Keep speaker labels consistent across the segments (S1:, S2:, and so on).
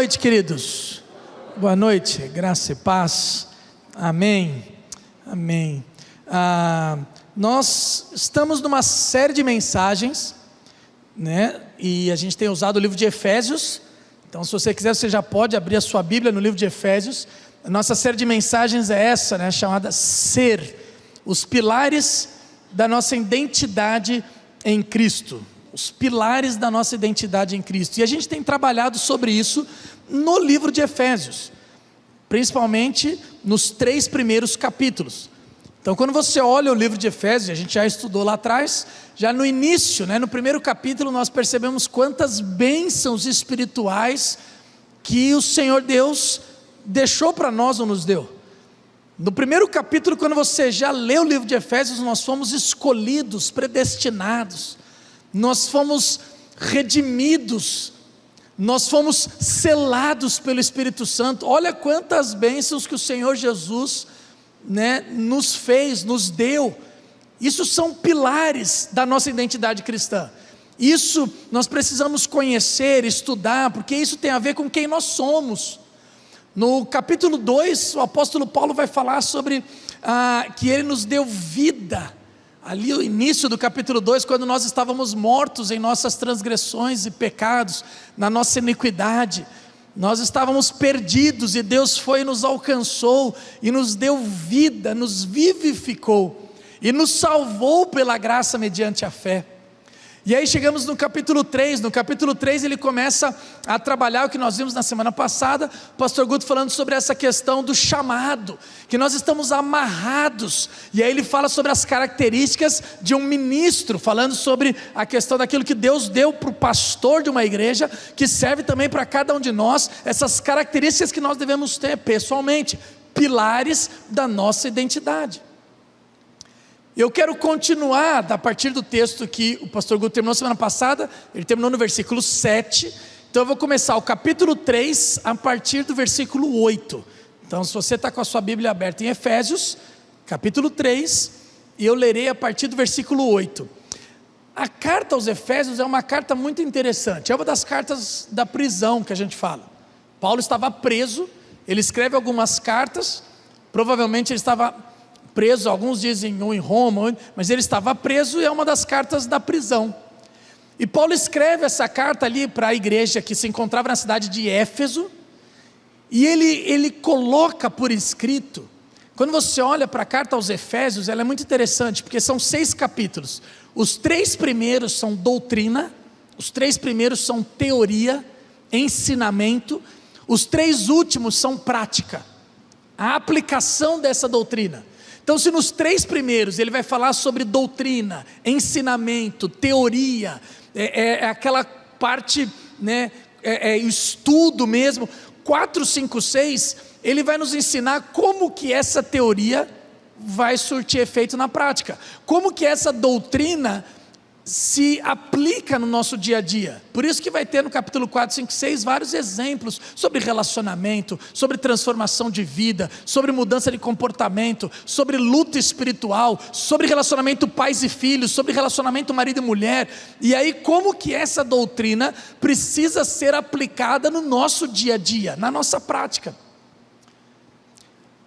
S1: noite, queridos. Boa noite, graça e paz. Amém. Amém. Nós estamos numa série de mensagens, né? E a gente tem usado o livro de Efésios. Então, se você quiser, você já pode abrir a sua Bíblia no livro de Efésios. A nossa série de mensagens é essa, né? Chamada Ser, os pilares da nossa identidade em Cristo. Os pilares da nossa identidade em Cristo. E a gente tem trabalhado sobre isso no livro de Efésios, principalmente nos 3 primeiros capítulos. Então, quando você olha o livro de Efésios, a gente já estudou lá atrás, já no início, né, no primeiro capítulo, nós percebemos quantas bênçãos espirituais que o Senhor Deus deixou para nós ou nos deu. No primeiro capítulo, quando você já lê o livro de Efésios, nós fomos escolhidos, predestinados, nós fomos redimidos, nós fomos selados pelo Espírito Santo. Olha quantas bênçãos que o Senhor Jesus, né, nos fez, nos deu. Isso são pilares da nossa identidade cristã. Isso nós precisamos conhecer, estudar, porque isso tem a ver com quem nós somos. No capítulo 2, o apóstolo Paulo vai falar sobre que ele nos deu vida. Ali o início do capítulo 2, quando nós estávamos mortos em nossas transgressões e pecados, na nossa iniquidade, nós estávamos perdidos e Deus foi e nos alcançou e nos deu vida, nos vivificou e nos salvou pela graça mediante a fé. E aí chegamos no capítulo 3, ele começa a trabalhar o que nós vimos na semana passada, o pastor Guto falando sobre essa questão do chamado, que nós estamos amarrados, e aí ele fala sobre as características de um ministro, falando sobre a questão daquilo que Deus deu para o pastor de uma igreja, que serve também para cada um de nós, essas características que nós devemos ter pessoalmente, pilares da nossa identidade. Eu quero continuar a partir do texto que o pastor Guto terminou semana passada. Ele terminou no versículo 7. Então eu vou começar o capítulo 3 a partir do versículo 8. Então, se você está com a sua Bíblia aberta em Efésios, capítulo 3, e eu lerei a partir do versículo 8. A carta aos Efésios é uma carta muito interessante. É uma das cartas da prisão que a gente fala. Paulo estava preso, ele escreve algumas cartas, provavelmente ele estava preso, alguns dizem ou em Roma, mas ele estava preso e é uma das cartas da prisão. E Paulo escreve essa carta ali para a igreja que se encontrava na cidade de Éfeso, e ele coloca por escrito. Quando você olha para a carta aos Efésios, ela é muito interessante, porque são 6 capítulos. Os 3 primeiros são doutrina, os 3 primeiros são teoria, ensinamento, os 3 últimos são prática, a aplicação dessa doutrina. Então, se nos 3 primeiros ele vai falar sobre doutrina, ensinamento, teoria, aquela parte, né, estudo mesmo, 4, 5, 6, ele vai nos ensinar como que essa teoria vai surtir efeito na prática, como que essa doutrina se aplica no nosso dia a dia. Por isso que vai ter no capítulo 4, 5, 6 vários exemplos sobre relacionamento, sobre transformação de vida, sobre mudança de comportamento, sobre luta espiritual, sobre relacionamento pais e filhos, sobre relacionamento marido e mulher. E aí como que essa doutrina precisa ser aplicada no nosso dia a dia, na nossa prática.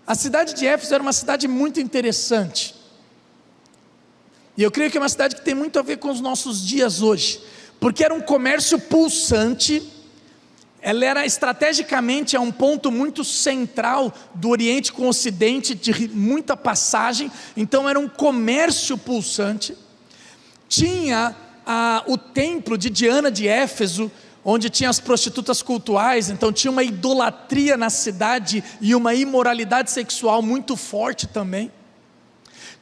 S1: A cidade de Éfeso era uma cidade muito interessante. E eu creio que é uma cidade que tem muito a ver com os nossos dias hoje, porque era um comércio pulsante, ela era estrategicamente um ponto muito central do Oriente com o Ocidente, de muita passagem, então era um comércio pulsante. Tinha o templo de Diana de Éfeso, onde tinha as prostitutas cultuais, então tinha uma idolatria na cidade e uma imoralidade sexual muito forte também.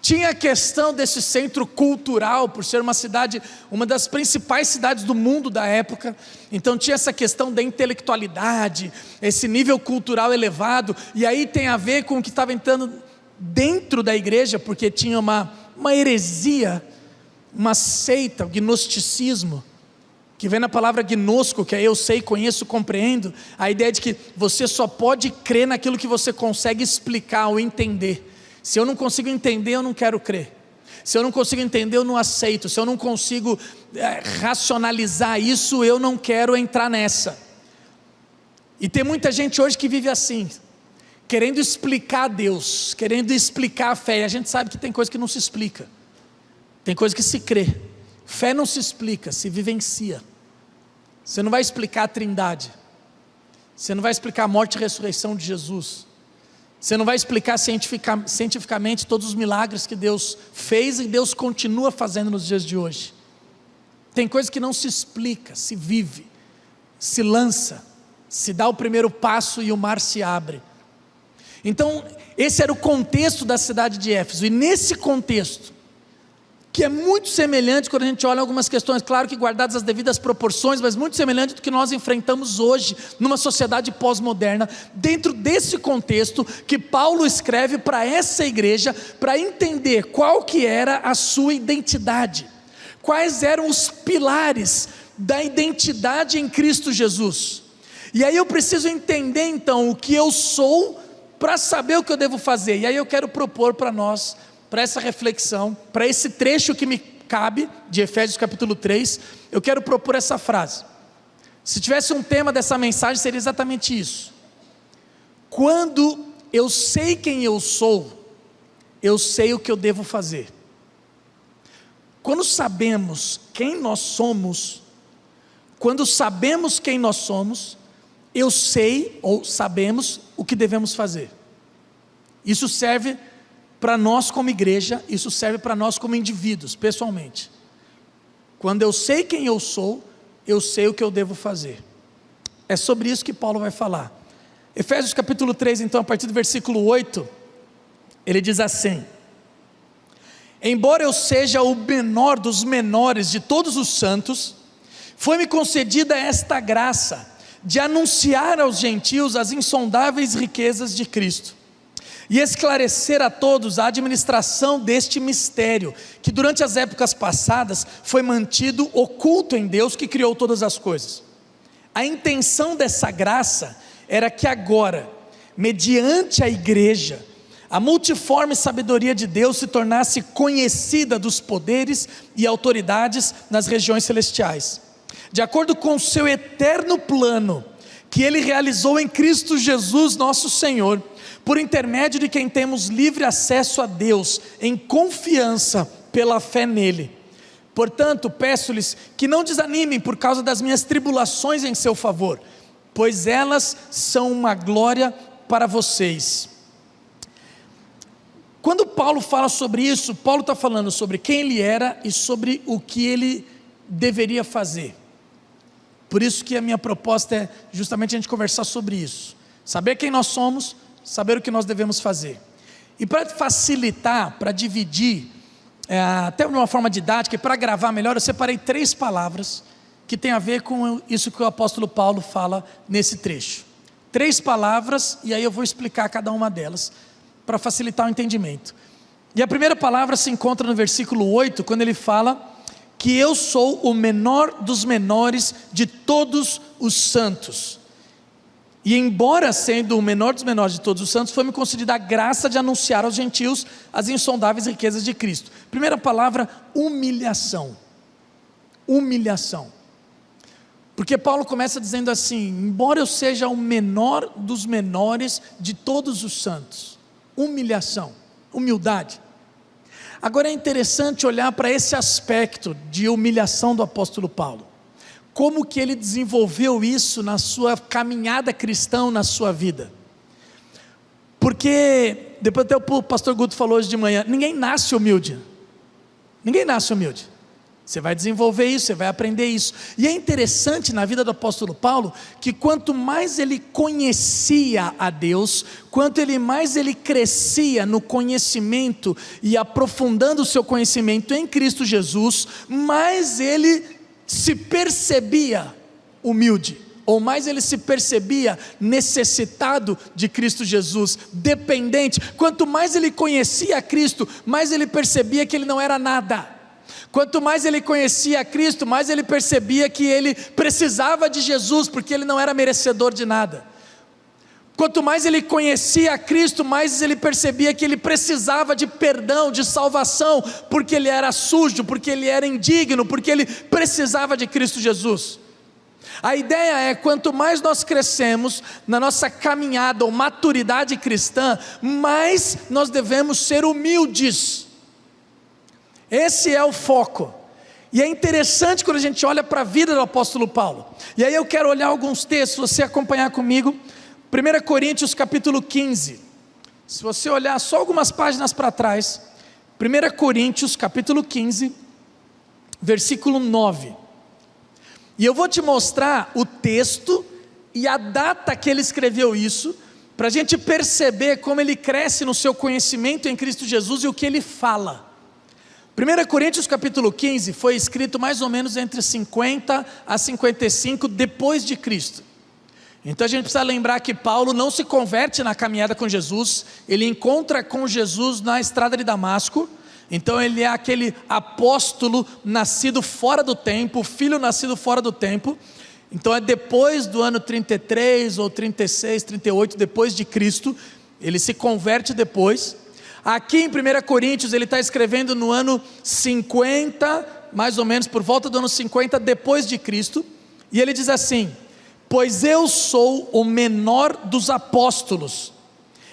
S1: Tinha a questão desse centro cultural, por ser uma cidade, uma das principais cidades do mundo da época, então tinha essa questão da intelectualidade, esse nível cultural elevado, e aí tem a ver com o que estava entrando dentro da igreja, porque tinha uma heresia, uma seita, o gnosticismo, que vem na palavra gnosco, que é eu sei, conheço, compreendo, a ideia de que você só pode crer naquilo que você consegue explicar ou entender. Se eu não consigo entender, eu não quero crer. Se eu não consigo entender, eu não aceito. Se eu não consigo racionalizar isso, eu não quero entrar nessa. E tem muita gente hoje que vive assim, querendo explicar Deus, querendo explicar a fé. E a gente sabe que tem coisa que não se explica, tem coisa que se crê. Fé não se explica, se vivencia. Você não vai explicar a Trindade, você não vai explicar a morte e ressurreição de Jesus, você não vai explicar cientificamente todos os milagres que Deus fez e Deus continua fazendo nos dias de hoje. Tem coisa que não se explica, se vive, se lança, se dá o primeiro passo e o mar se abre. Então esse era o contexto da cidade de Éfeso, e nesse contexto, que é muito semelhante quando a gente olha algumas questões, claro que guardadas as devidas proporções, mas muito semelhante do que nós enfrentamos hoje, numa sociedade pós-moderna, dentro desse contexto, que Paulo escreve para essa igreja, para entender qual que era a sua identidade, quais eram os pilares da identidade em Cristo Jesus. E aí eu preciso entender então o que eu sou, para saber o que eu devo fazer. E aí eu quero propor para nós, para essa reflexão, para esse trecho que me cabe, de Efésios capítulo 3, eu quero propor essa frase. Se tivesse um tema dessa mensagem, seria exatamente isso: quando eu sei quem eu sou, eu sei o que eu devo fazer. Quando sabemos quem nós somos, quando sabemos quem nós somos, eu sei, ou sabemos, o que devemos fazer. Isso serve para nós como igreja, isso serve para nós como indivíduos, pessoalmente. Quando eu sei quem eu sou, eu sei o que eu devo fazer. É sobre isso que Paulo vai falar. Efésios capítulo 3, então, a partir do versículo 8, ele diz assim: embora eu seja o menor dos menores de todos os santos, foi-me concedida esta graça, de anunciar aos gentios as insondáveis riquezas de Cristo, e esclarecer a todos a administração deste mistério, que durante as épocas passadas foi mantido oculto em Deus que criou todas as coisas. A intenção dessa graça era que agora, mediante a igreja, a multiforme sabedoria de Deus se tornasse conhecida dos poderes e autoridades nas regiões celestiais, de acordo com o seu eterno plano, que Ele realizou em Cristo Jesus nosso Senhor, por intermédio de quem temos livre acesso a Deus, em confiança pela fé nele. Portanto, peço-lhes que não desanimem por causa das minhas tribulações em seu favor, pois elas são uma glória para vocês. Quando Paulo fala sobre isso, Paulo está falando sobre quem ele era e sobre o que ele deveria fazer. Por isso que a minha proposta é justamente a gente conversar sobre isso, saber quem nós somos, saber o que nós devemos fazer. E para facilitar, para dividir, até de uma forma didática, e para gravar melhor, eu separei 3 palavras que tem a ver com isso que o apóstolo Paulo fala nesse trecho. 3 palavras, e aí eu vou explicar cada uma delas, para facilitar o entendimento. E a primeira palavra se encontra no versículo 8, quando ele fala que eu sou o menor dos menores de todos os santos. E embora sendo o menor dos menores de todos os santos, foi-me concedida a graça de anunciar aos gentios as insondáveis riquezas de Cristo. Primeira palavra, humilhação. Humilhação. Porque Paulo começa dizendo assim: embora eu seja o menor dos menores de todos os santos. Humilhação, humildade. Agora é interessante olhar para esse aspecto de humilhação do apóstolo Paulo. Como que ele desenvolveu isso na sua caminhada cristã, na sua vida? Porque, depois até o pastor Guto falou hoje de manhã, ninguém nasce humilde. Ninguém nasce humilde. Você vai desenvolver isso, você vai aprender isso. E é interessante na vida do apóstolo Paulo, que quanto mais ele conhecia a Deus, quanto mais ele crescia no conhecimento e aprofundando o seu conhecimento em Cristo Jesus, mais ele se percebia humilde, ou mais ele se percebia necessitado de Cristo Jesus, dependente. Quanto mais ele conhecia a Cristo, mais ele percebia que ele não era nada. Quanto mais ele conhecia a Cristo, mais ele percebia que ele precisava de Jesus, porque ele não era merecedor de nada. Quanto mais ele conhecia a Cristo, mais ele percebia que ele precisava de perdão, de salvação, porque ele era sujo, porque ele era indigno, porque ele precisava de Cristo Jesus. A ideia é, quanto mais nós crescemos na nossa caminhada ou maturidade cristã, mais nós devemos ser humildes. Esse é o foco. E é interessante quando a gente olha para a vida do apóstolo Paulo. E aí eu quero olhar alguns textos, você acompanhar comigo. 1 Coríntios capítulo 15. Se você olhar só algumas páginas para trás, 1 Coríntios capítulo 15, versículo 9. E eu vou te mostrar o texto e a data que ele escreveu isso, para a gente perceber como ele cresce no seu conhecimento em Cristo Jesus e o que ele fala. 1 Coríntios capítulo 15 foi escrito mais ou menos entre 50 a 55 depois de Cristo. Então a gente precisa lembrar que Paulo não se converte na caminhada com Jesus, ele encontra com Jesus na estrada de Damasco. Então ele é aquele apóstolo nascido fora do tempo, filho nascido fora do tempo. Então é depois do ano 33 ou 36, 38 depois de Cristo, ele se converte depois. Aqui em 1 Coríntios ele está escrevendo no ano 50, mais ou menos por volta do ano 50 depois de Cristo. E ele diz assim: pois eu sou o menor dos apóstolos,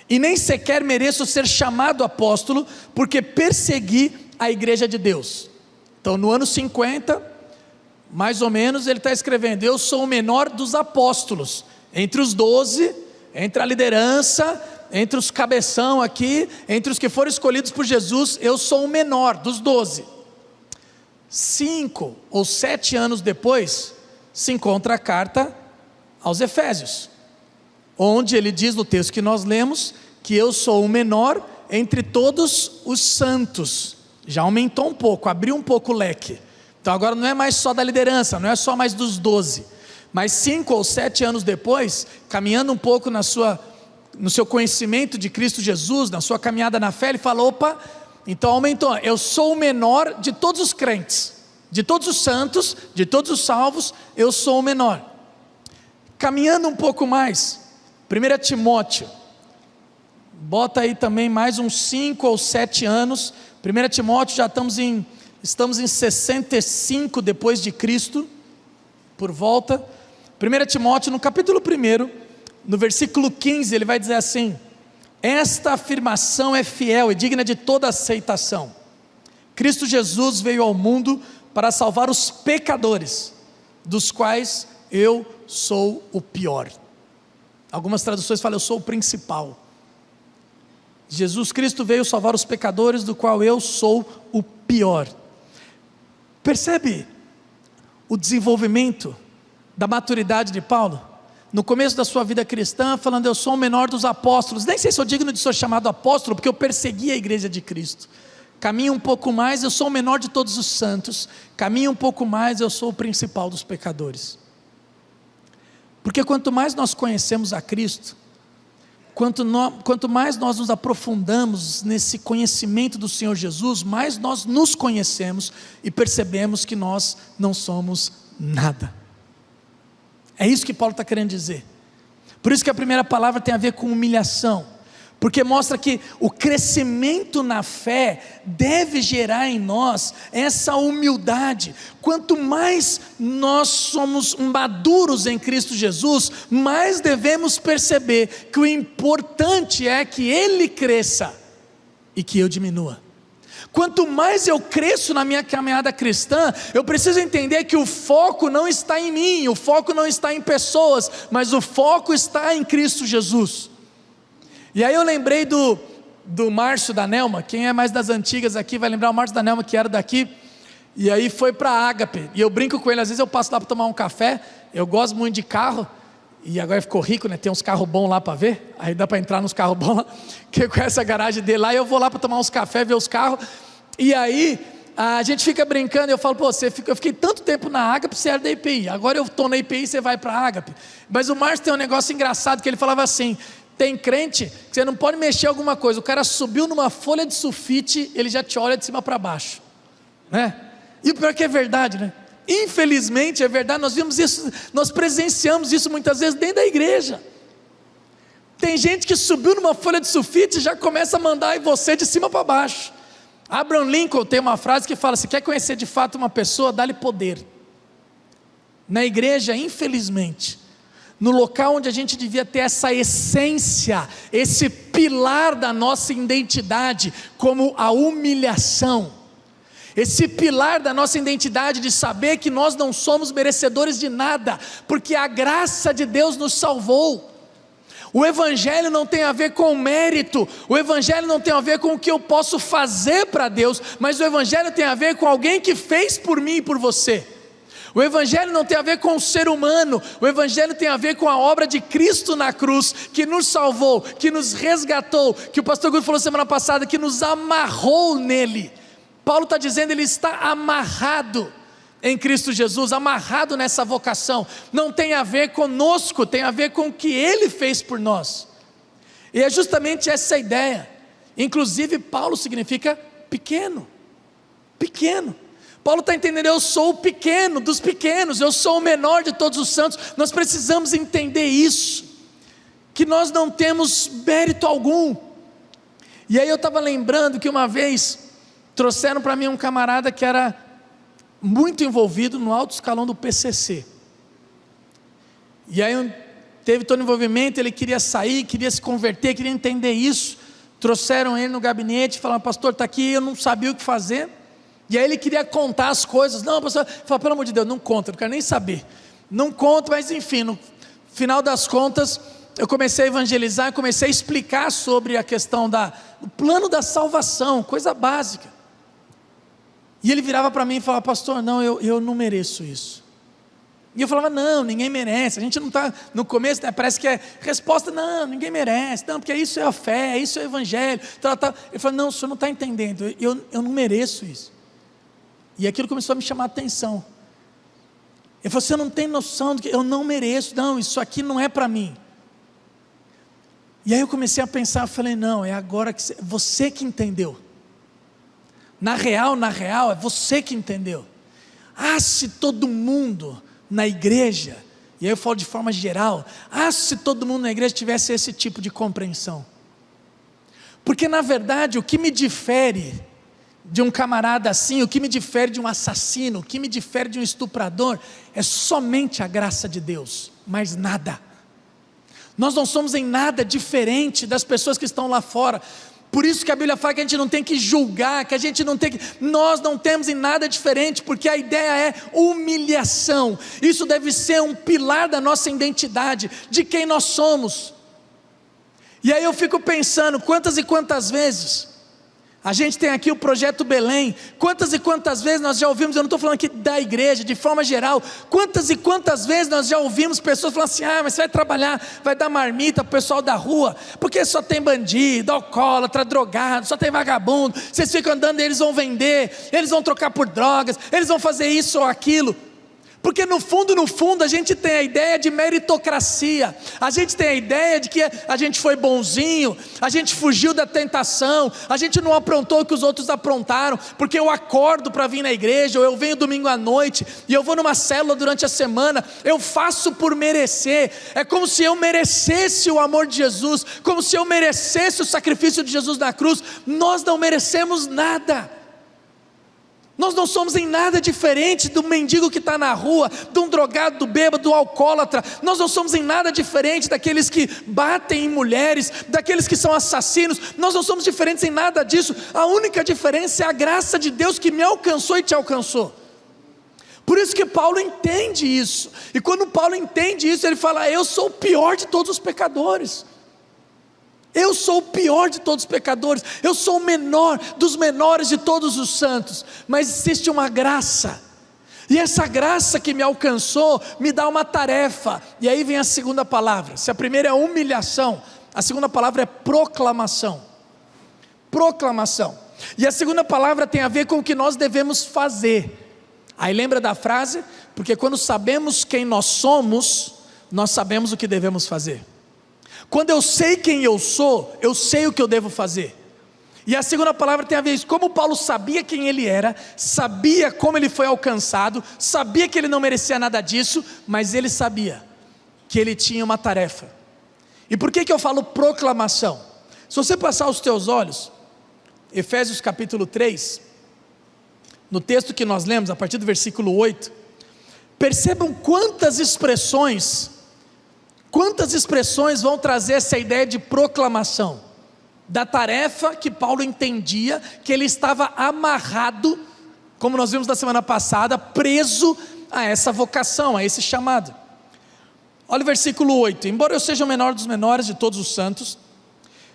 S1: e nem sequer mereço ser chamado apóstolo, porque persegui a igreja de Deus. Então no ano 50, mais ou menos, ele está escrevendo: eu sou o menor dos apóstolos, entre os 12, entre a liderança, entre os cabeção aqui, entre os que foram escolhidos por Jesus, eu sou o menor dos 12. 5 ou 7 anos depois, se encontra a carta aos Efésios, onde ele diz no texto que nós lemos, que eu sou o menor entre todos os santos. Já aumentou um pouco, abriu um pouco o leque. Então agora não é mais só da liderança, não é só mais dos 12, mas 5 ou 7 anos depois, caminhando um pouco no seu conhecimento de Cristo Jesus, na sua caminhada na fé, ele fala: opa, então aumentou, eu sou o menor de todos os crentes, de todos os santos, de todos os salvos, eu sou o menor. Caminhando um pouco mais, 1 Timóteo, bota aí também mais uns 5 ou 7 anos, 1 Timóteo já estamos em 65 depois de Cristo, por volta. 1 Timóteo no capítulo 1, no versículo 15, ele vai dizer assim: esta afirmação é fiel e digna de toda aceitação. Cristo Jesus veio ao mundo para salvar os pecadores, dos quais eu sou o pior. Algumas traduções falam: eu sou o principal. Jesus Cristo veio salvar os pecadores, do qual eu sou o pior. Percebe o desenvolvimento da maturidade de Paulo? No começo da sua vida cristã, falando: eu sou o menor dos apóstolos, nem sei se sou digno de ser chamado apóstolo, porque eu persegui a igreja de Cristo. Caminho um pouco mais, eu sou o menor de todos os santos. Caminho um pouco mais, eu sou o principal dos pecadores. Porque quanto mais nós conhecemos a Cristo, quanto mais nós nos aprofundamos nesse conhecimento do Senhor Jesus, mais nós nos conhecemos e percebemos que nós não somos nada. É isso que Paulo está querendo dizer. Por isso que a primeira palavra tem a ver com humilhação, porque mostra que o crescimento na fé deve gerar em nós essa humildade. Quanto mais nós somos maduros em Cristo Jesus, mais devemos perceber que o importante é que Ele cresça e que eu diminua. Quanto mais eu cresço na minha caminhada cristã, eu preciso entender que o foco não está em mim, o foco não está em pessoas, mas o foco está em Cristo Jesus. E aí eu lembrei do Márcio da Nelma. Quem é mais das antigas aqui vai lembrar o Márcio da Nelma, que era daqui, e aí foi para a Ágape, e eu brinco com ele, às vezes eu passo lá para tomar um café, eu gosto muito de carro, e agora ficou rico, né? Tem uns carros bons lá para ver, aí dá para entrar nos carros bons lá, que com essa garagem dele lá, eu vou lá para tomar uns cafés, ver os carros, e aí a gente fica brincando, e eu falo: pô, eu fiquei tanto tempo na Ágape, você era da IPI, agora eu estou na IPI, você vai para a Ágape. Mas o Márcio tem um negócio engraçado, que ele falava assim: tem crente que você não pode mexer alguma coisa, o cara subiu numa folha de sulfite, ele já te olha de cima para baixo, né? E o pior que é verdade, né? Infelizmente é verdade, nós vimos isso, nós presenciamos isso muitas vezes dentro da igreja. Tem gente que subiu numa folha de sulfite e já começa a mandar você de cima para baixo. Abraham Lincoln tem uma frase que fala: se quer conhecer de fato uma pessoa, dá-lhe poder, na igreja, infelizmente, no local onde a gente devia ter essa essência, esse pilar da nossa identidade, como a humilhação, esse pilar da nossa identidade de saber que nós não somos merecedores de nada, porque a graça de Deus nos salvou. O Evangelho não tem a ver com mérito, o Evangelho não tem a ver com o que eu posso fazer para Deus, mas o Evangelho tem a ver com alguém que fez por mim e por você. O Evangelho não tem a ver com o ser humano, o Evangelho tem a ver com a obra de Cristo na cruz, que nos salvou, que nos resgatou, que o pastor Guto falou semana passada, que nos amarrou nele. Paulo está dizendo, ele está amarrado em Cristo Jesus, amarrado nessa vocação. Não tem a ver conosco, tem a ver com o que Ele fez por nós. E é justamente essa ideia. Inclusive Paulo significa pequeno, pequeno. Paulo está entendendo, eu sou o pequeno dos pequenos, eu sou o menor de todos os santos. Nós precisamos entender isso, que nós não temos mérito algum. E aí eu estava lembrando que uma vez trouxeram para mim um camarada que era muito envolvido no alto escalão do PCC, e aí teve todo o envolvimento, ele queria sair, queria se converter, queria entender isso. Trouxeram ele no gabinete, falaram, pastor, está aqui, eu não sabia o que fazer. E aí ele queria contar as coisas. Não, pastor, falou, pelo amor de Deus, não conta, não quero nem saber, não conta. Mas enfim, no final das contas, eu comecei a evangelizar, comecei a explicar sobre a questão do plano da salvação, coisa básica. E ele virava para mim e falava, pastor, não, eu não mereço isso. E eu falava, não, ninguém merece. A gente não está no começo, né, parece que é resposta, não, ninguém merece, não, porque isso é a fé, isso é o evangelho. Ele falou, não, o senhor não está entendendo, eu não mereço isso. E aquilo começou a me chamar a atenção. Ele falou, você não tem noção de que eu não mereço, não, isso aqui não é para mim. E aí eu comecei a pensar, eu falei, não, é agora que você que entendeu. Na real, é você que entendeu. Se todo mundo na igreja, e aí eu falo de forma geral, se todo mundo na igreja tivesse esse tipo de compreensão. Porque na verdade o que me difere de um camarada assim, o que me difere de um assassino, o que me difere de um estuprador, é somente a graça de Deus, mais nada. Nós não somos em nada diferente das pessoas que estão lá fora. Por isso que a Bíblia fala que a gente não tem que julgar, que a gente não tem que... Nós não temos em nada diferente, porque a ideia é humilhação. Isso deve ser um pilar da nossa identidade, de quem nós somos. E aí eu fico pensando, quantas e quantas vezes a gente tem aqui o Projeto Belém, quantas e quantas vezes nós já ouvimos, eu não estou falando aqui da igreja, de forma geral, quantas e quantas vezes nós já ouvimos pessoas falando assim, mas você vai trabalhar, vai dar marmita para o pessoal da rua, porque só tem bandido, alcoólatra, drogado, só tem vagabundo, vocês ficam andando e eles vão vender, eles vão trocar por drogas, eles vão fazer isso ou aquilo. Porque no fundo a gente tem a ideia de meritocracia, a gente tem a ideia de que a gente foi bonzinho, a gente fugiu da tentação, a gente não aprontou o que os outros aprontaram, porque eu acordo para vir na igreja, ou eu venho domingo à noite, e eu vou numa célula durante a semana, eu faço por merecer, é como se eu merecesse o amor de Jesus, como se eu merecesse o sacrifício de Jesus na cruz. Nós não merecemos nada. Nós não somos em nada diferente do mendigo que está na rua, de um drogado, do bêbado, do alcoólatra. Nós não somos em nada diferente daqueles que batem em mulheres, daqueles que são assassinos. Nós não somos diferentes em nada disso. A única diferença é a graça de Deus que me alcançou e te alcançou. Por isso que Paulo entende isso. E quando Paulo entende isso, ele fala, eu sou o pior de todos os pecadores. Eu sou o pior de todos os pecadores, eu sou o menor dos menores de todos os santos, mas existe uma graça, e essa graça que me alcançou, me dá uma tarefa, e aí vem a segunda palavra. Se a primeira é humilhação, a segunda palavra é proclamação, e a segunda palavra tem a ver com o que nós devemos fazer. Aí lembra da frase? Porque quando sabemos quem nós somos, nós sabemos o que devemos fazer. Quando eu sei quem eu sou, eu sei o que eu devo fazer. E a segunda palavra tem a ver com como Paulo sabia quem ele era, sabia como ele foi alcançado, sabia que ele não merecia nada disso, mas ele sabia que ele tinha uma tarefa. E por que eu falo proclamação? Se você passar os teus olhos, Efésios capítulo 3, no texto que nós lemos, a partir do versículo 8, Percebam quantas expressões vão trazer essa ideia de proclamação, da tarefa que Paulo entendia que ele estava amarrado, como nós vimos na semana passada, preso a essa vocação, a esse chamado. Olha o versículo 8: embora eu seja o menor dos menores de todos os santos,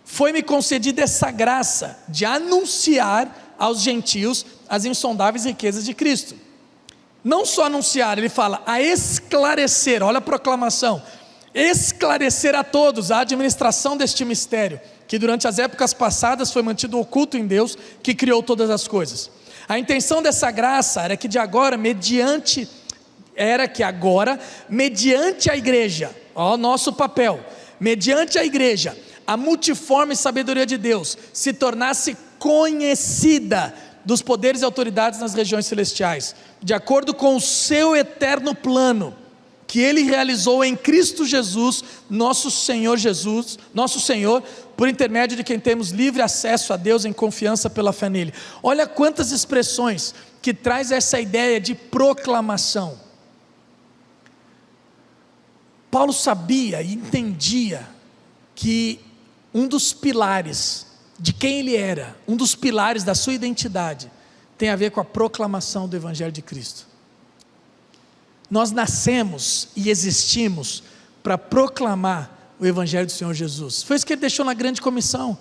S1: foi-me concedida essa graça de anunciar aos gentios as insondáveis riquezas de Cristo. Não só anunciar, ele fala a esclarecer, olha a proclamação, esclarecer a todos a administração deste mistério, que durante as épocas passadas foi mantido oculto em Deus, que criou todas as coisas. A intenção dessa graça era que agora, mediante a igreja, ó, o nosso papel, mediante a igreja, a multiforme sabedoria de Deus se tornasse conhecida dos poderes e autoridades nas regiões celestiais, de acordo com o seu eterno plano, que Ele realizou em Cristo Jesus, nosso Senhor, por intermédio de quem temos livre acesso a Deus em confiança pela fé nele. Olha quantas expressões que traz essa ideia de proclamação. Paulo sabia e entendia que um dos pilares de quem ele era, um dos pilares da sua identidade, tem a ver com a proclamação do Evangelho de Cristo. Nós nascemos e existimos para proclamar o Evangelho do Senhor Jesus. Foi isso que ele deixou na grande comissão.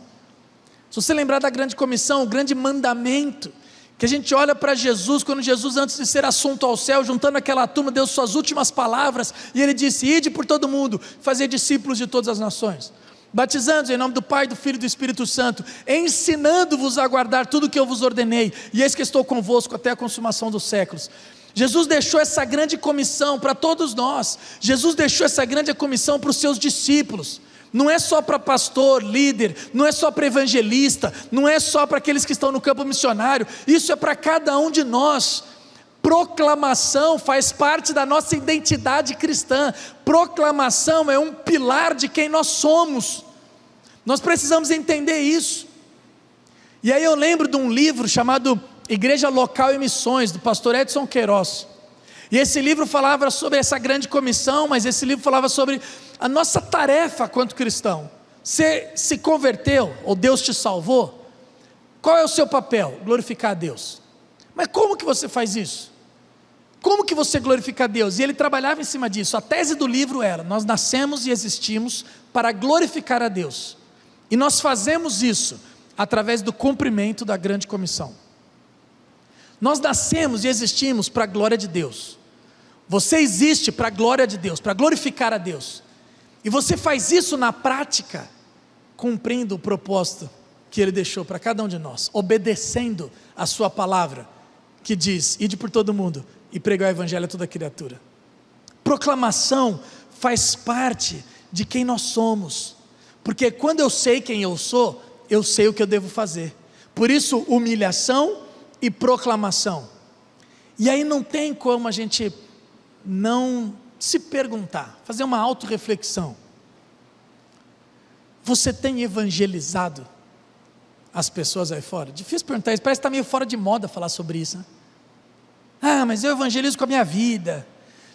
S1: Se você lembrar da grande comissão, o grande mandamento, que a gente olha para Jesus, quando Jesus, antes de ser assunto ao céu, juntando aquela turma, deu suas últimas palavras, e ele disse: ide por todo mundo, fazer discípulos de todas as nações, batizando-os em nome do Pai, do Filho e do Espírito Santo, ensinando-vos a guardar tudo o que eu vos ordenei, e eis que estou convosco até a consumação dos séculos. Jesus deixou essa grande comissão para todos nós. Jesus deixou essa grande comissão para os seus discípulos. Não é só para pastor, líder, não é só para evangelista, não é só para aqueles que estão no campo missionário, isso é para cada um de nós. Proclamação faz parte da nossa identidade cristã. Proclamação é um pilar de quem nós somos. Nós precisamos entender isso. E aí eu lembro de um livro chamado Igreja Local e Missões, do pastor Edson Queiroz. E esse livro falava sobre essa grande comissão, mas esse livro falava sobre a nossa tarefa quanto cristão. Você se converteu, ou Deus te salvou, qual é o seu papel? Glorificar a Deus. Mas como que você faz isso? Como que você glorifica a Deus? E ele trabalhava em cima disso. A tese do livro era: nós nascemos e existimos para glorificar a Deus, e nós fazemos isso através do cumprimento da grande comissão. Nós nascemos e existimos para a glória de Deus. Você existe para a glória de Deus, para glorificar a Deus, e você faz isso na prática, cumprindo o propósito que Ele deixou para cada um de nós, obedecendo a sua palavra, que diz: ide por todo mundo e pregar o Evangelho a toda criatura. Proclamação faz parte de quem nós somos, porque quando eu sei quem eu sou, eu sei o que eu devo fazer. Por isso, humilhação e proclamação. E aí não tem como a gente não se perguntar, fazer uma autorreflexão: você tem evangelizado as pessoas aí fora? Difícil perguntar isso, parece que está meio fora de moda falar sobre isso, né? Ah, mas eu evangelizo com a minha vida.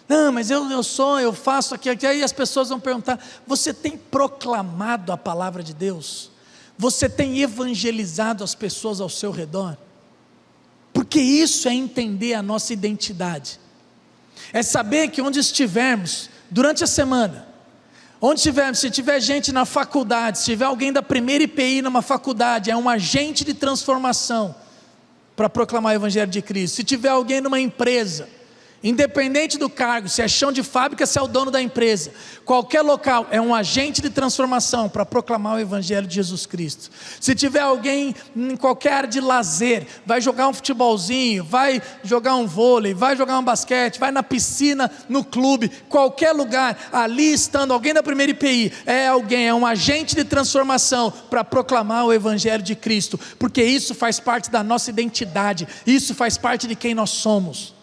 S1: Não, mas eu faço aqui. Aí as pessoas vão perguntar: você tem proclamado a palavra de Deus? Você tem evangelizado as pessoas ao seu redor? Porque isso é entender a nossa identidade, é saber que onde estivermos durante a semana, onde estivermos, se tiver gente na faculdade, se tiver alguém da primeira IPI numa faculdade, é um agente de transformação para proclamar o Evangelho de Cristo. Se tiver alguém numa empresa, independente do cargo, se é chão de fábrica, se é o dono da empresa, qualquer local é um agente de transformação para proclamar o Evangelho de Jesus Cristo. Se tiver alguém em qualquer área de lazer, vai jogar um futebolzinho, vai jogar um vôlei, vai jogar um basquete, vai na piscina, no clube, qualquer lugar, ali estando alguém da primeira IPI, é um agente de transformação para proclamar o Evangelho de Cristo, porque isso faz parte da nossa identidade, isso faz parte de quem nós somos.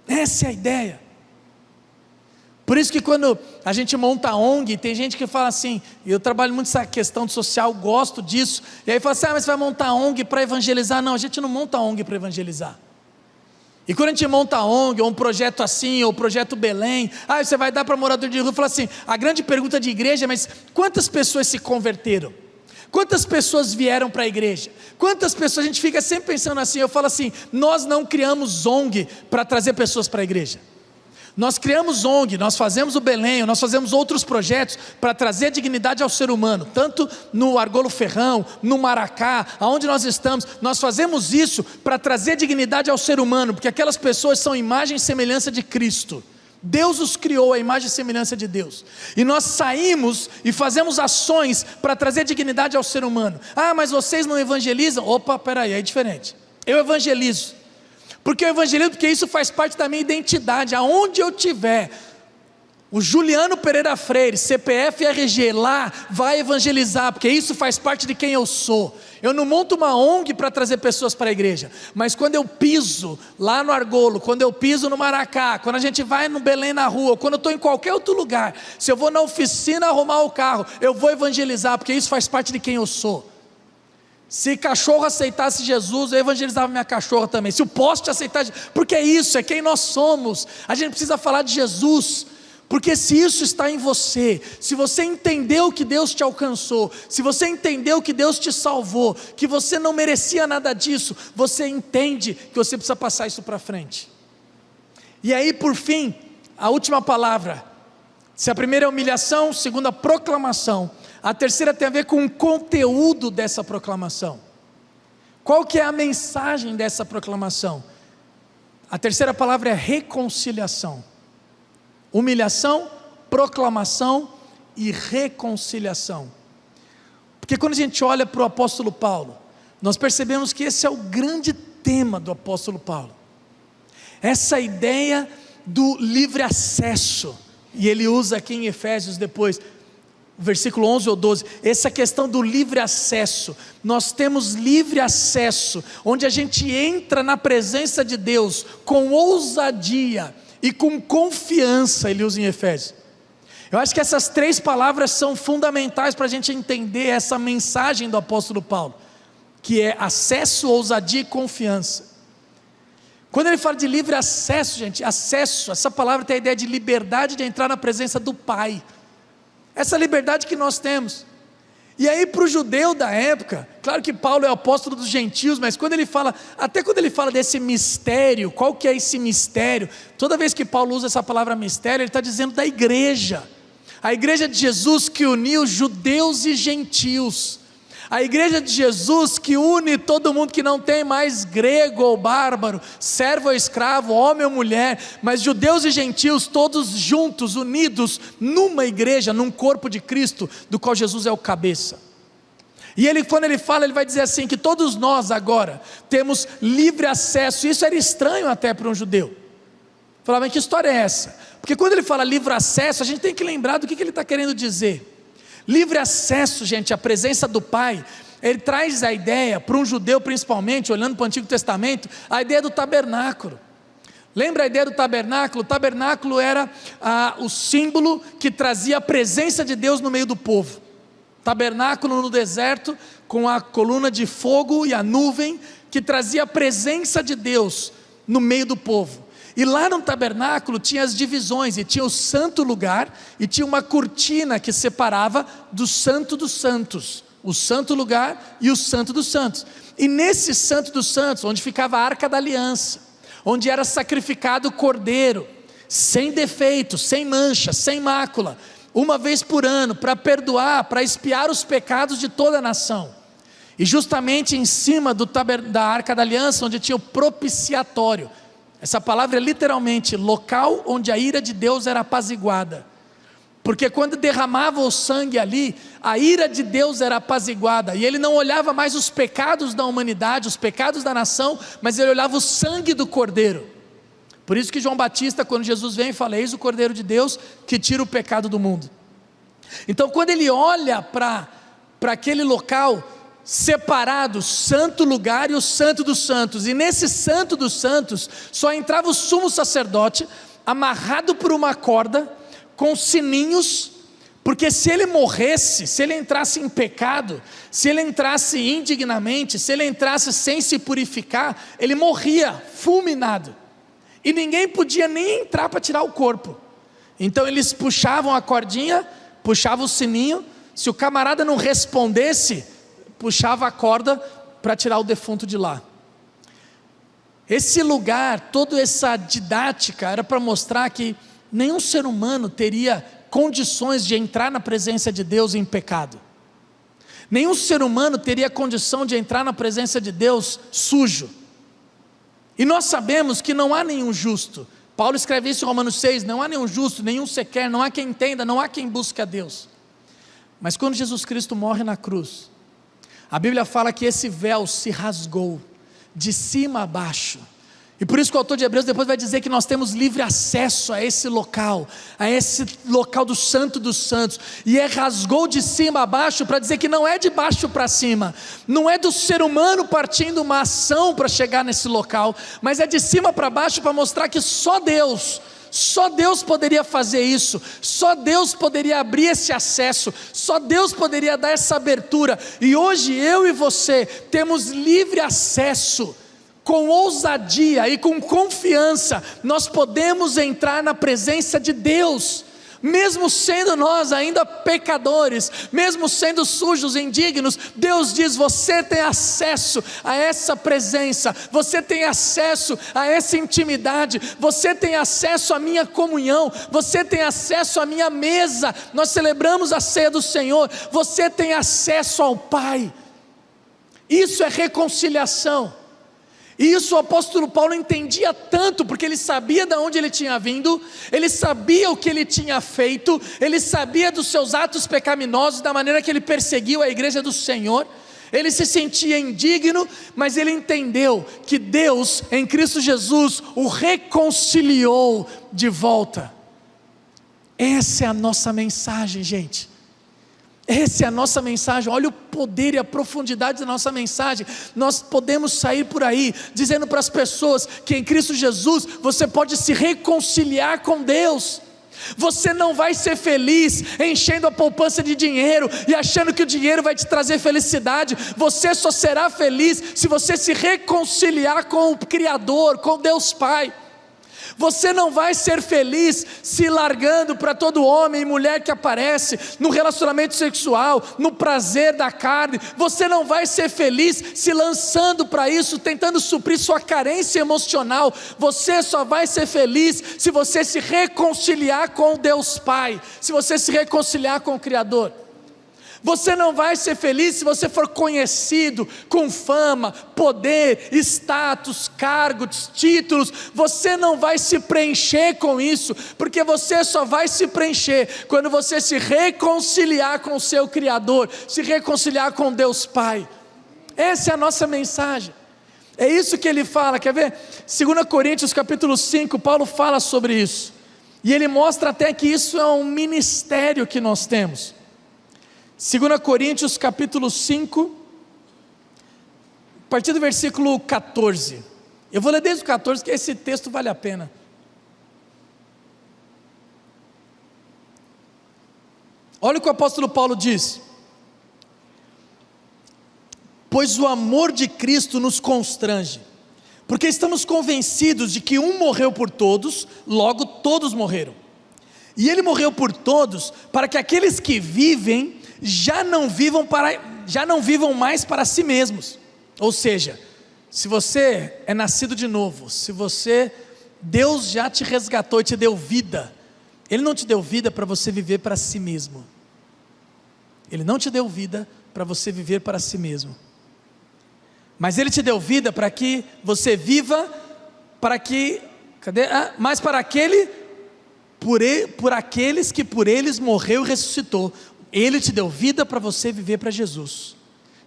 S1: Essa é a ideia. Por isso que quando a gente monta a ONG, tem gente que fala assim, e eu trabalho muito essa questão social, gosto disso, e aí fala assim: mas você vai montar a ONG para evangelizar? Não, a gente não monta a ONG para evangelizar. E quando a gente monta a ONG, ou um projeto assim, ou o projeto Belém, você vai dar para morador de rua, fala assim, a grande pergunta de igreja é, mas quantas pessoas se converteram? Quantas pessoas vieram para a igreja? Quantas pessoas, a gente fica sempre pensando assim, eu falo assim, nós não criamos ONG para trazer pessoas para a igreja. Nós criamos ONG, nós fazemos o Belém, nós fazemos outros projetos para trazer dignidade ao ser humano, tanto no Argolo Ferrão, no Maracá, aonde nós estamos, nós fazemos isso para trazer dignidade ao ser humano, porque aquelas pessoas são imagem e semelhança de Cristo. Deus os criou à imagem e semelhança de Deus, e nós saímos e fazemos ações para trazer dignidade ao ser humano. Mas vocês não evangelizam? Opa, peraí, é diferente. Eu evangelizo. Porque eu evangelizo, porque isso faz parte da minha identidade, aonde eu tiver, o Juliano Pereira Freire, CPF e RG, lá vai evangelizar, porque isso faz parte de quem eu sou. Eu não monto uma ONG para trazer pessoas para a igreja, mas quando eu piso lá no Argolo, quando eu piso no Maracá, quando a gente vai no Belém na rua, quando eu estou em qualquer outro lugar, se eu vou na oficina arrumar o carro, eu vou evangelizar, porque isso faz parte de quem eu sou. Se cachorro aceitasse Jesus, eu evangelizava minha cachorra também. Se o poste aceitasse, porque é isso, é quem nós somos. A gente precisa falar de Jesus, porque se isso está em você, se você entendeu que Deus te alcançou, se você entendeu que Deus te salvou, que você não merecia nada disso, você entende que você precisa passar isso para frente. E aí, por fim, a última palavra. Se a primeira é humilhação, a segunda proclamação, a terceira tem a ver com o conteúdo dessa proclamação. Qual que é a mensagem dessa proclamação? A terceira palavra é reconciliação. Humilhação, proclamação e reconciliação. Porque quando a gente olha para o apóstolo Paulo, nós percebemos que esse é o grande tema do apóstolo Paulo. Essa ideia do livre acesso, e ele usa aqui em Efésios depois, versículo 11 ou 12, essa questão do livre acesso. Nós temos livre acesso, onde a gente entra na presença de Deus com ousadia e com confiança, ele usa em Efésios. Eu acho que essas três palavras são fundamentais para a gente entender essa mensagem do apóstolo Paulo, que é acesso, ousadia e confiança. Quando ele fala de livre acesso, gente, acesso, essa palavra tem a ideia de liberdade de entrar na presença do Pai. Essa liberdade que nós temos. E aí para o judeu da época, claro que Paulo é o apóstolo dos gentios, mas quando ele fala, até quando ele fala desse mistério, qual que é esse mistério? Toda vez que Paulo usa essa palavra mistério, ele está dizendo da igreja. A igreja de Jesus que uniu judeus e gentios. A igreja de Jesus que une todo mundo, que não tem mais grego ou bárbaro, servo ou escravo, homem ou mulher, mas judeus e gentios todos juntos, unidos numa igreja, num corpo de Cristo, do qual Jesus é o cabeça. E ele, quando ele fala, ele vai dizer assim, que todos nós agora temos livre acesso. Isso era estranho até para um judeu. Falava, que história é essa? Porque quando ele fala livre acesso, a gente tem que lembrar do que ele está querendo dizer. Livre acesso, gente, à presença do Pai, ele traz a ideia, para um judeu principalmente, olhando para o Antigo Testamento, a ideia do tabernáculo. Lembra a ideia do tabernáculo? O tabernáculo era o símbolo que trazia a presença de Deus no meio do povo. Tabernáculo no deserto, com a coluna de fogo e a nuvem, que trazia a presença de Deus no meio do povo. E lá no tabernáculo tinha as divisões, e tinha o santo lugar, e tinha uma cortina que separava do santo dos santos, o santo lugar e o santo dos santos. E nesse santo dos santos, onde ficava a arca da aliança, onde era sacrificado o cordeiro, sem defeito, sem mancha, sem mácula, uma vez por ano, para perdoar, para expiar os pecados de toda a nação. E justamente em cima da arca da aliança, onde tinha o propiciatório. Essa palavra é literalmente local onde a ira de Deus era apaziguada. Porque quando derramava o sangue ali, a ira de Deus era apaziguada. E ele não olhava mais os pecados da humanidade, os pecados da nação, mas ele olhava o sangue do cordeiro. Por isso que João Batista, quando Jesus vem, fala, eis o cordeiro de Deus que tira o pecado do mundo. Então quando ele olha para aquele local separado, santo lugar e o santo dos santos, e nesse santo dos santos só entrava o sumo sacerdote, amarrado por uma corda, com sininhos, porque se ele morresse, se ele entrasse em pecado, se ele entrasse indignamente, se ele entrasse sem se purificar, ele morria fulminado. e ninguém podia nem entrar para tirar o corpo. Então eles puxavam a cordinha, puxavam o sininho, se o camarada não respondesse, puxava a corda para tirar o defunto de lá. Esse lugar, toda essa didática era para mostrar que nenhum ser humano teria condições de entrar na presença de Deus em pecado. Nenhum ser humano teria condição de entrar na presença de Deus sujo. E nós sabemos que não há nenhum justo. Paulo escreve isso em Romanos 6, não há nenhum justo, nenhum sequer, não há quem entenda, não há quem busque a Deus. Mas quando Jesus Cristo morre na cruz, a Bíblia fala que esse véu se rasgou, de cima a baixo. E por isso que o autor de Hebreus depois vai dizer que nós temos livre acesso a esse local do Santo dos Santos, e rasgou de cima a baixo, para dizer que não é de baixo para cima, não é do ser humano partindo uma ação para chegar nesse local, mas é de cima para baixo, para mostrar que só Deus poderia fazer isso, só Deus poderia abrir esse acesso, só Deus poderia dar essa abertura, e hoje eu e você temos livre acesso. Com ousadia e com confiança, nós podemos entrar na presença de Deus, mesmo sendo nós ainda pecadores, mesmo sendo sujos e indignos. Deus diz: você tem acesso a essa presença, você tem acesso a essa intimidade, você tem acesso à minha comunhão, você tem acesso à minha mesa. Nós celebramos a ceia do Senhor, você tem acesso ao Pai. Isso é reconciliação. E isso o apóstolo Paulo entendia tanto, porque ele sabia de onde ele tinha vindo, ele sabia o que ele tinha feito, ele sabia dos seus atos pecaminosos, da maneira que ele perseguiu a igreja do Senhor. Ele se sentia indigno, mas ele entendeu que Deus em Cristo Jesus o reconciliou de volta. Essa é a nossa mensagem, gente. Essa é a nossa mensagem. Olha o poder e a profundidade da nossa mensagem. Nós podemos sair por aí dizendo para as pessoas que em Cristo Jesus você pode se reconciliar com Deus. Você não vai ser feliz enchendo a poupança de dinheiro e achando que o dinheiro vai te trazer felicidade. Você só será feliz se você se reconciliar com o Criador, com Deus Pai. Você não vai ser feliz se largando para todo homem e mulher que aparece, no relacionamento sexual, no prazer da carne. Você não vai ser feliz se lançando para isso, tentando suprir sua carência emocional. Você só vai ser feliz se você se reconciliar com Deus Pai, se você se reconciliar com o Criador. Você não vai ser feliz se você for conhecido com fama, poder, status, cargos, títulos. Você não vai se preencher com isso, porque você só vai se preencher quando você se reconciliar com o seu Criador, se reconciliar com Deus Pai. Essa é a nossa mensagem. É isso que ele fala, quer ver? 2 Coríntios capítulo 5, Paulo fala sobre isso, e ele mostra até que isso é um ministério que nós temos. 2 Coríntios capítulo 5, a partir do versículo 14, eu vou ler desde o 14, que esse texto vale a pena. Olha o que o apóstolo Paulo diz: pois o amor de Cristo nos constrange, porque estamos convencidos de que um morreu por todos, logo todos morreram, e ele morreu por todos, para que aqueles que vivem já não vivam mais para si mesmos. Ou seja, se você é nascido de novo, Deus já te resgatou e te deu vida. Ele não te deu vida para você viver para si mesmo. Ele não te deu vida para você viver para si mesmo, mas Ele te deu vida para que você viva, mas para por aqueles que por eles morreu e ressuscitou. Ele te deu vida para você viver para Jesus,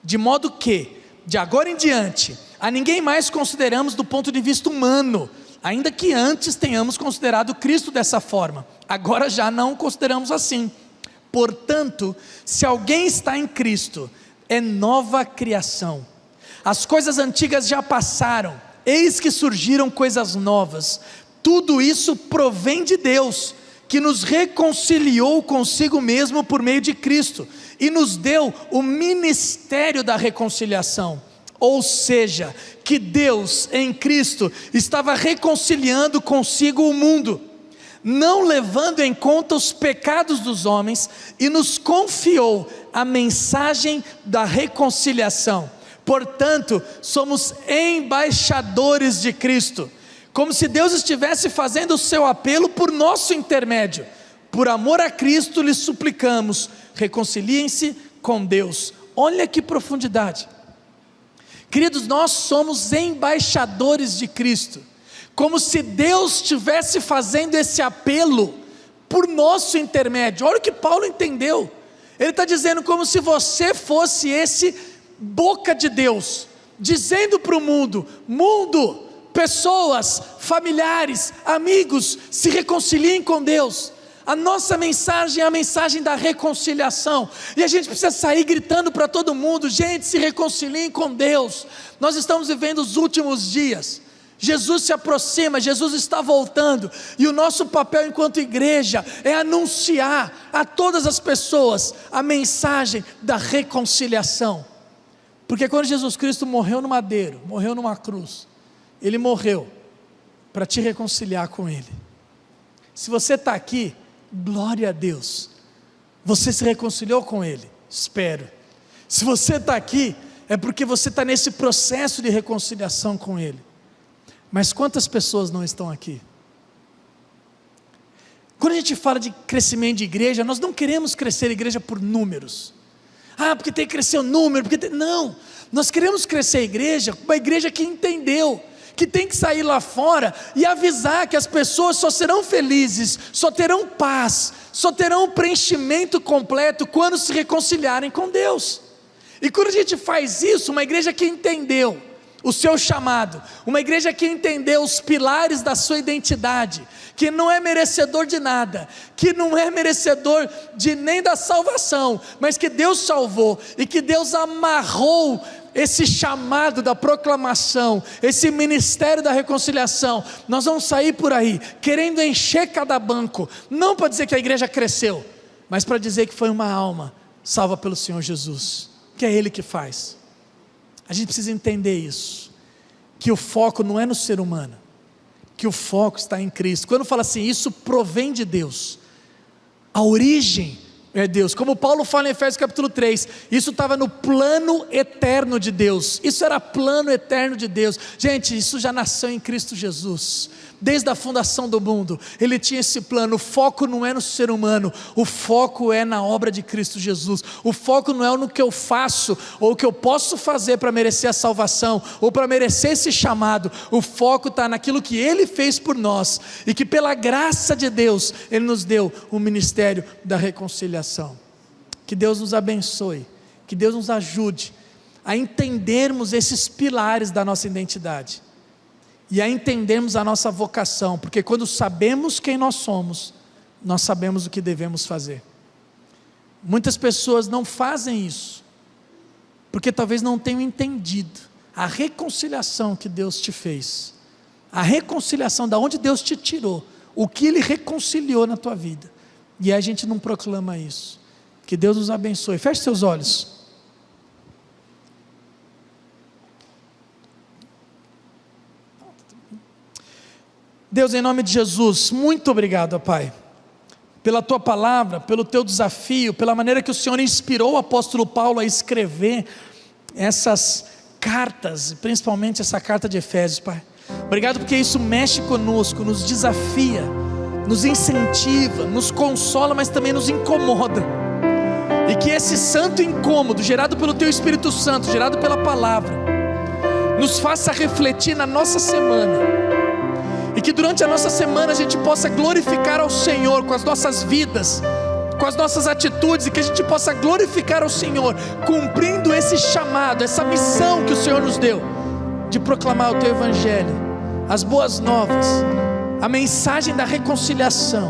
S1: de modo que, de agora em diante, a ninguém mais consideramos do ponto de vista humano, ainda que antes tenhamos considerado Cristo dessa forma, agora já não o consideramos assim. Portanto, se alguém está em Cristo, é nova criação. As coisas antigas já passaram, eis que surgiram coisas novas. Tudo isso provém de Deus, que nos reconciliou consigo mesmo por meio de Cristo, e nos deu o ministério da reconciliação. Ou seja, que Deus em Cristo estava reconciliando consigo o mundo, não levando em conta os pecados dos homens, e nos confiou a mensagem da reconciliação. Portanto, somos embaixadores de Cristo, como se Deus estivesse fazendo o seu apelo por nosso intermédio. Por amor a Cristo lhes suplicamos, reconciliem-se com Deus. Olha que profundidade. Queridos, nós somos embaixadores de Cristo, como se Deus estivesse fazendo esse apelo por nosso intermédio. Olha o que Paulo entendeu. Ele está dizendo como se você fosse esse boca de Deus, dizendo para o mundo: mundo, pessoas, familiares, amigos, se reconciliem com Deus. A nossa mensagem é a mensagem da reconciliação, e a gente precisa sair gritando para todo mundo: gente, se reconciliem com Deus. Nós estamos vivendo os últimos dias, Jesus se aproxima, Jesus está voltando, e o nosso papel enquanto igreja é anunciar a todas as pessoas a mensagem da reconciliação. Porque quando Jesus Cristo morreu no madeiro, morreu numa cruz, Ele morreu para te reconciliar com Ele. Se você está aqui, glória a Deus, você se reconciliou com Ele, espero. Se você está aqui, é porque você está nesse processo de reconciliação com Ele. Mas quantas pessoas não estão aqui? Quando a gente fala de crescimento de igreja, nós não queremos crescer a igreja por números. Porque tem que crescer o número, não, nós queremos crescer a igreja, uma igreja que entendeu, que tem que sair lá fora e avisar que as pessoas só serão felizes, só terão paz, só terão preenchimento completo quando se reconciliarem com Deus. E quando a gente faz isso, uma igreja que entendeu o seu chamado, uma igreja que entendeu os pilares da sua identidade, que não é merecedor de nada, que não é merecedor de nem da salvação, mas que Deus salvou, e que Deus amarrou esse chamado da proclamação, esse ministério da reconciliação. Nós vamos sair por aí, querendo encher cada banco, não para dizer que a igreja cresceu, mas para dizer que foi uma alma salva pelo Senhor Jesus, que é Ele que faz. A gente precisa entender isso, que o foco não é no ser humano, que o foco está em Cristo. Quando fala assim, isso provém de Deus, a origem é Deus, como Paulo fala em Efésios capítulo 3, isso estava no plano eterno de Deus, isso era plano eterno de Deus. Gente, isso já nasceu em Cristo Jesus, desde a fundação do mundo, Ele tinha esse plano. O foco não é no ser humano, o foco é na obra de Cristo Jesus. O foco não é no que eu faço, ou o que eu posso fazer para merecer a salvação, ou para merecer esse chamado. O foco está naquilo que Ele fez por nós, e que pela graça de Deus, Ele nos deu o ministério da reconciliação. Que Deus nos abençoe, que Deus nos ajude a entendermos esses pilares da nossa identidade, e a entendermos a nossa vocação, porque quando sabemos quem nós somos, nós sabemos o que devemos fazer. Muitas pessoas não fazem isso, porque talvez não tenham entendido a reconciliação que Deus te fez, a reconciliação da onde Deus te tirou, o que Ele reconciliou na tua vida, e a gente não proclama isso. Que Deus nos abençoe. Feche seus olhos. Deus, em nome de Jesus, muito obrigado, Pai, pela Tua palavra, pelo Teu desafio, pela maneira que o Senhor inspirou o apóstolo Paulo a escrever essas cartas, principalmente essa carta de Efésios, Pai. Obrigado porque isso mexe conosco, nos desafia, nos incentiva, nos consola, mas também nos incomoda. E que esse santo incômodo, gerado pelo Teu Espírito Santo, gerado pela palavra, nos faça refletir na nossa semana. E que durante a nossa semana a gente possa glorificar ao Senhor com as nossas vidas, com as nossas atitudes, e que a gente possa glorificar ao Senhor, cumprindo esse chamado, essa missão que o Senhor nos deu, de proclamar o Teu Evangelho, as boas novas, a mensagem da reconciliação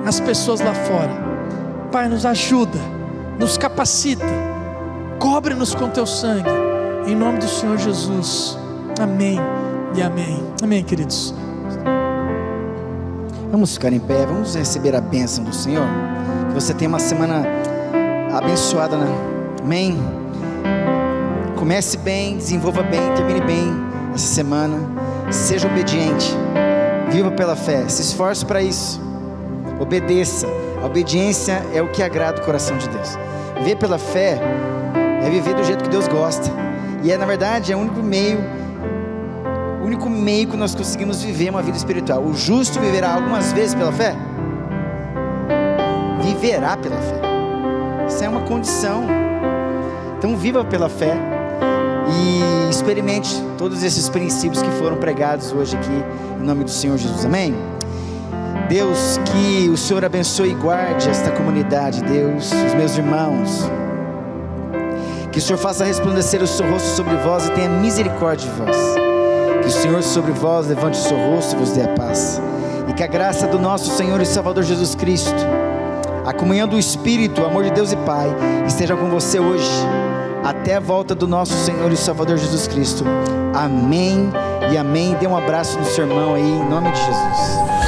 S1: às pessoas lá fora. Pai, nos ajuda, nos capacita, cobre-nos com Teu sangue, em nome do Senhor Jesus, amém e amém. Amém, queridos.
S2: Vamos ficar em pé, vamos receber a bênção do Senhor. Que você tenha uma semana abençoada, né? Amém. Comece bem, desenvolva bem, termine bem essa semana. Seja obediente, viva pela fé, se esforce para isso, obedeça. A obediência é o que agrada o coração de Deus. Viver pela fé é viver do jeito que Deus gosta, e na verdade é o único meio que nós conseguimos viver uma vida espiritual. O justo viverá algumas vezes pela fé? Viverá pela fé. Isso é uma condição. Então viva pela fé e experimente todos esses princípios que foram pregados hoje aqui, em nome do Senhor Jesus, amém? Deus, que o Senhor abençoe e guarde esta comunidade, Deus, os meus irmãos, que o Senhor faça resplandecer o seu rosto sobre vós e tenha misericórdia de vós, que o Senhor sobre vós levante o seu rosto e vos dê a paz, e que a graça do nosso Senhor e Salvador Jesus Cristo, a comunhão do Espírito, o amor de Deus e Pai, esteja com você hoje, até a volta do nosso Senhor e Salvador Jesus Cristo, amém e amém. Dê um abraço no seu irmão aí, em nome de Jesus.